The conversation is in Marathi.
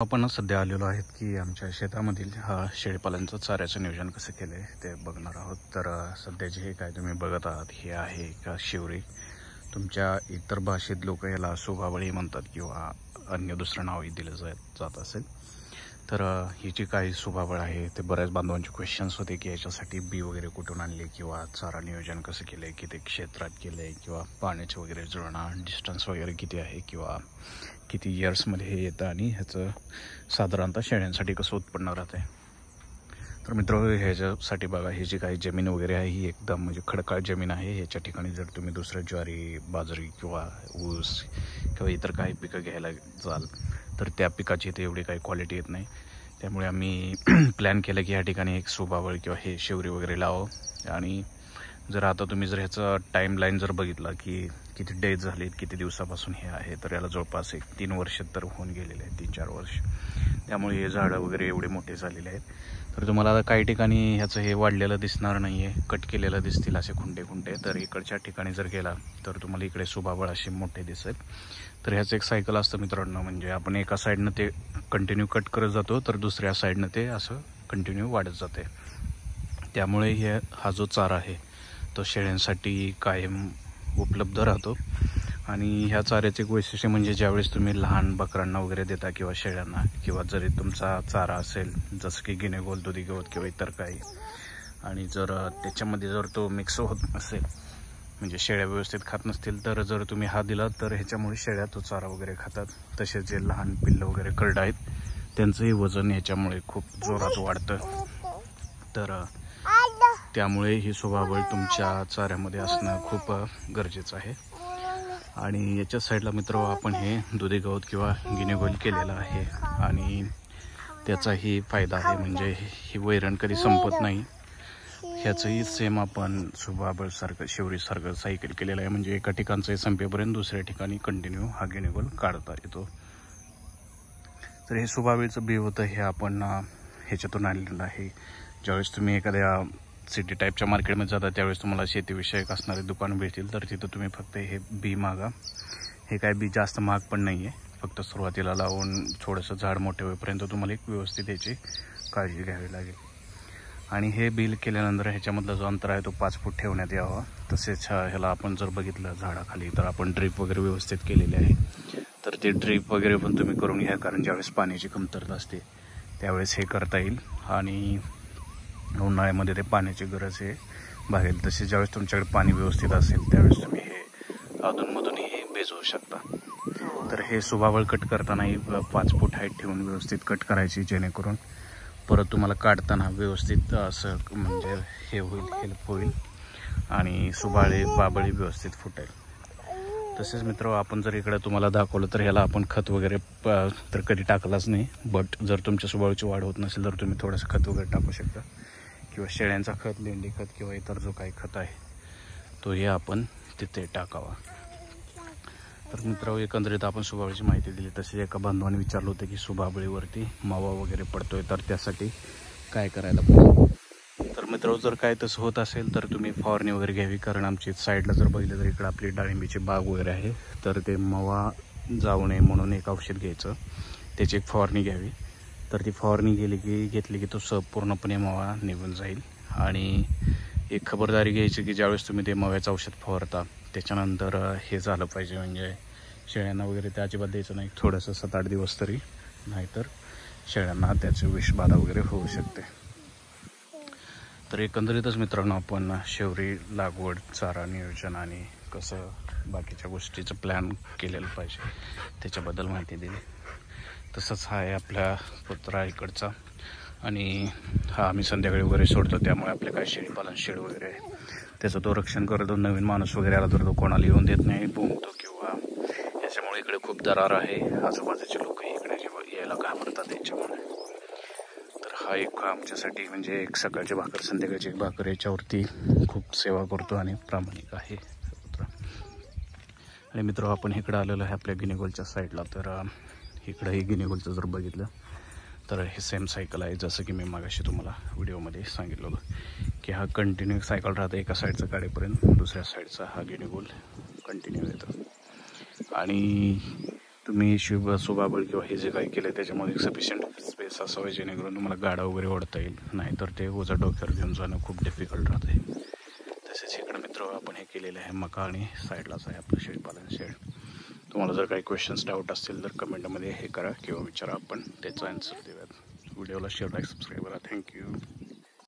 आपण सध्या आलेलो आहेत की आमच्या शेतामधील शेळीपालनचं चाऱ्याचं नियोजन कसं केलं आहे ते बघणार आहोत। तर सध्याचे हे काय तुम्ही बघत आहात हे आहे का शिवरी। तुमच्या इतर भाषेत लोक याला सुभावळी म्हणतात किंवा अन्य दुसरं नावही दिलं जात असेल। तर हिची काही सुभावळ आहे ते बऱ्याच बांधवांचे क्वेश्चन्स होते की याच्यासाठी बी वगैरे कुठून आणले किंवा चारा नियोजन कसं केलं आहे, किती क्षेत्रात केलं आहे किंवा पाण्याचं वगैरे जुळणं डिस्टन्स वगैरे किती आहे किंवा किती इयर्समध्ये हे येतं आणि ह्याचं साधारणतः शेळ्यांसाठी कसं उत्पन्न राहतं आहे। तर मित्रांनो ह्याच्यासाठी बघा ही जी काही जमीन वगैरे आहे ही एकदम म्हणजे खडकाळ जमीन आहे। ह्याच्या ठिकाणी जर तुम्ही दुसरं ज्वारी बाजरी किंवा ऊस किंवा इतर काही पिकं घ्यायला जाल तर त्या पिकाची इथे एवढी काही क्वालिटी येत नाही। त्यामुळे आम्ही प्लॅन केलं की ह्या ठिकाणी एक सुभावळ किंवा हे शिवरी वगैरे लावावं। आणि जर आता तुम्ही जर ह्याचं टाईमलाईन जर बघितला की किती डेज झालेत किती दिवसापासून हे आहे तर याला जवळपास 3 वर्ष तर होऊन गेलेले आहेत, 3-4 वर्ष। त्यामुळे हे झाडं वगैरे एवढे मोठे झालेले आहेत। तर तुम्हाला काही ठिकाणी ह्याचं हे वाढलेलं दिसणार नाही आहे, कट केलेलं दिसतील असे खुंटे खुंटे। तर इकडच्या ठिकाणी जर गेला तर तुम्हाला इकडे सुभावळ असे मोठे दिसेल। तर ह्याचं एक सायकल असतं मित्रांनो, म्हणजे आपण एका साईडनं ते कंटिन्यू कट करत जातो तर दुसऱ्या साईडनं ते असं कंटिन्यू वाढत जाते। त्यामुळे हा जो चारा आहे तो शेळ्यांसाठी कायम उपलब्ध राहतो। आणि ह्या चाऱ्याचे एक वैशिष्ट्य म्हणजे ज्यावेळेस तुम्ही लहान बकरांना वगैरे देता किंवा शेळ्यांना किंवा जरी तुमचा चारा असेल जसं की गिनेगोल दुधी गवत किंवा इतर काही, आणि जर त्याच्यामध्ये जर तो मिक्स होत नसेल म्हणजे शेळ्या व्यवस्थित खात नसतील तर जर तुम्ही हा दिला तर ह्याच्यामुळे शेळ्या तो चारा वगैरे खातात। तसेच जे लहान पिल्लं वगैरे करडं आहेत त्यांचंही वजन ह्याच्यामुळे खूप जोरात वाढतं। तर त्यामुळे ही सुभावळ तुमच्या चाऱ्यामध्ये असणं खूप गरजेचं आहे। आणि याच्या साईडला मित्र आपण हे दुधी गवत किंवा गिनेगोल केलेलं आहे आणि त्याचाही फायदा आहे, म्हणजे ही वैरण कधी संपत नाही। ह्याचंही सेम आपण सुभावळसारखं शिवरीसारखं सायकल केलेलं आहे, म्हणजे एका ठिकाणचं संपेपर्यंत दुसऱ्या ठिकाणी कंटिन्यू हा गिनेगोल काढता येतो। तर हे सुभावळीचं बी होतं हे आपण ह्याच्यातून आणलेलं आहे। ज्यावेळेस तुम्ही एखाद्या सिटी टाईपच्या मार्केटमध्ये जाता त्यावेळेस तुम्हाला शेतीविषयक असणारे दुकान भेटतील तर तिथं तुम्ही फक्त हे बी मागा। हे काय बी जास्त महाग पण नाही आहे, फक्त सुरुवातीला लावून थोडंसं झाड मोठे होईपर्यंत तुम्हाला एक व्यवस्थित याची काळजी घ्यावी लागेल। आणि हे बिल केल्यानंतर ह्याच्यामधला जो अंतर आहे तो 5 फूट ठेवण्यात यावा। तसेच ह्याला आपण जर बघितलं झाडाखाली तर आपण ड्रीप वगैरे व्यवस्थित केलेली आहे, तर ते ड्रीप वगैरे पण तुम्ही करून घ्या, कारण ज्यावेळेस पाण्याची कमतरता असते त्यावेळेस हे करता येईल आणि उन्हाळ्यामध्ये ते पाण्याची गरज आहे भागेल। तसेच ज्यावेळेस तुमच्याकडे पाणी व्यवस्थित असेल त्यावेळेस तुम्ही हे अधूनमधूनही भिजवू शकता। तर हे सुभावळ कट करतानाही 5 फूट हाईट ठेवून व्यवस्थित कट करायची, जेणेकरून परत तुम्हाला काढताना व्यवस्थित असं म्हणजे हे होईल, हेल्प होईल आणि बाबळी व्यवस्थित फुटेल। तसेच मित्र आपण जर इकडे तुम्हाला दाखवलं तर ह्याला आपण खत वगैरे तर कधी टाकलाच नाही, बट जर तुमच्या सुभावळीची वाढ होत नसेल तर तुम्ही थोडंसं खत वगैरे टाकू शकता किंवा शेळ्यांचा खत, लेंडी खत किंवा इतर जो काही खत आहे तो हे आपण तिथे टाकावा। तर मित्रांनो एकंदरीत आपण सुभावळीची माहिती दिली। तसेच एका बांधवाने विचारलं होतं की सुभावळीवरती मावा वगैरे पडतोय तर त्यासाठी काय करायला पाहिजे। तर मित्रांनो जर काय तसं होत असेल तर तुम्ही फवारणी वगैरे घ्यावी, कारण आमची साईडला जर बघितलं तर इकडं आपली डाळिंबीची बाग वगैरे आहे, तर ते मावा जाऊ नये म्हणून एक औषध घ्यायचं, त्याची एक फवारणी घ्यावी। तर ती फवारणी घेतली की तो पूर्णपणे मावा निघून जाईल। आणि एक खबरदारी घ्यायची की ज्यावेळेस तुम्ही ते माव्याचं औषध फवारता त्याच्यानंतर हे झालं पाहिजे, म्हणजे शेळ्यांना वगैरे ते अजिबात द्यायचं नाही थोडंसं 7-8 दिवस तरी, नाहीतर शेळ्यांना त्याची विषबाधा वगैरे होऊ शकते। तर एकंदरीतच मित्रांनो आपण शिवरी लागवड, चारा नियोजन आणि कसं बाकीच्या गोष्टीचं प्लॅन केलेलं पाहिजे त्याच्याबद्दल माहिती दिली। तसंच हा आहे आपल्या पुत्रा इकडचा, आणि हा आम्ही संध्याकाळी वगैरे सोडतो, त्यामुळे आपले काय शेळीपालन शेड वगैरे आहे त्याचं तो रक्षण करतो। नवीन माणूस वगैरे आला तर तो कोणाला येऊन देत नाही, बोंबतो किंवा याच्यामुळे इकडे खूप दरार आहे, आजूबाजूचे लोक इकडे यायला घाबरतात याच्यामुळे। तर हा एक आमच्यासाठी म्हणजे एक सकाळची भाकर संध्याकाळची एक भाकर याच्यावरती खूप सेवा करतो आणि प्रामाणिक आहे पुत्र। आणि मित्र आपण इकडं आलेलो आहे आपल्या गिनेगोलच्या साईडला, तर इकडंही गिनेगोलचं जर बघितलं तर हे सेम सायकल आहे, जसं की मी मागाशी तुम्हाला व्हिडिओमध्ये सांगितलं होतं की हा कंटिन्यू सायकल राहतं, एका साईडचं काढेपर्यंत दुसऱ्या साईडचा हा गिनेगोल कंटिन्यू येतो। आणि तुम्ही सुबाबळ किंवा हे जे काही केलं त्याच्यामध्ये सफिशियंट स्पेस असावे जेणेकरून तुम्हाला गाडा वगैरे ओढता येईल, नाहीतर ते ओझा डोक्यावर घेऊन जाणं खूप डिफिकल्ट राहते. तसेच इकडे मित्र आपण हे केलेलं आहे मका आणि साईडलाच आहे आपलं शेळीपालन शेड. तुम्हाला जर काही क्वेश्चन्स डाऊट असतील तर कमेंटमध्ये हे करा किंवा विचारा, आपण त्याचा आन्सर देऊयात. व्हिडिओला शेअर लाईक सबस्क्राईब करा. थँक्यू.